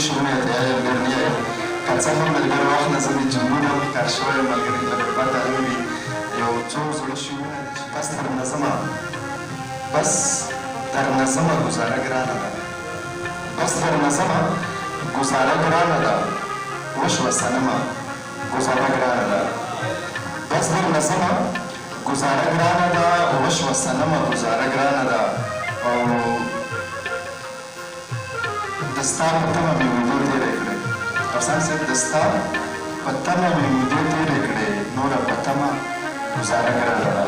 شیرینه ته یا ګرنی که څه هم ملګرو وخت نه زه د جنګونو هم ښکار شوی یم ملګري لکه پته نه وي یو څو زړه شیرینه ده چې بس در نظمه ګزاره ګرانه ده بس در نظمه ګزاره ګرانه ده وشوه صنمه ګزاره ګرانه ده بس در نظمه ګزاره ګرانه ده وشوه صنمه ګزاره ګرانه ده او د ستا په تمه مې مودې تېرې کړې افسان صاحب د ستا په تمه مې مودې تېرې کړې نوره په تمه ګزاره ګرانه ده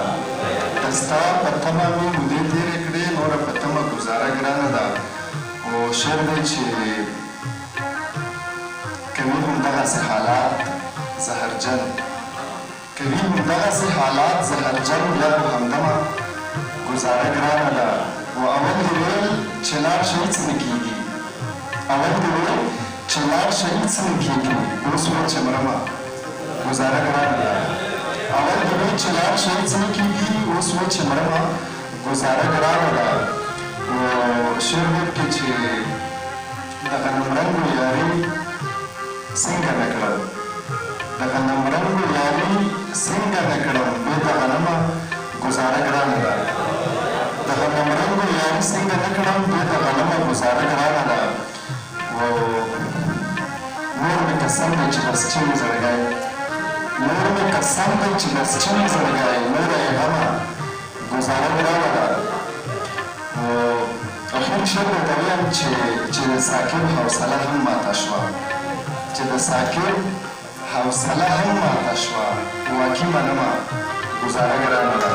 د ستا په تمه مې مودې تېرې کړې نوره په تمه ګزاره ګرانه ده او شعر دی چې کوي همدغسې حالات زهرجن کوي همدغسې حالات زهرجن بیا خو همدمه ګزاره ګرانه ده و اول دې ویل چې لاړ شي هېڅ نه کېږي اول دې ویل چې لاړ شي هېڅ نه کېږي اوس ویل چې مرمه ګزاره ګرانه ده اول دې ویل چې لاړ شي هېڅ نه کېږي اوس ویل چې مرمه ګزاره ګرانه ده و شعر ویل کې چې د غنمرنګو یاري څنګه نه کړم د غنمرنګو یاري څنګه نه کړم بې د غنمه ګزاره ګرانه ده د غنمرنګو یاري څنګه نه کړم بې د غنمه ګزاره ګرانه ده نور مې قسم دی چې بس چین زړګی نور مې قسم دی چې بس چین زړګی نوره یې غمه ګزاره ګرانه ده اخر شعر ورته ویم چې د ساکب حوصله هم ماته شوه چې د ساکب حوصله هم ماته شوه واقعي منمه ګزاره ګرانه ده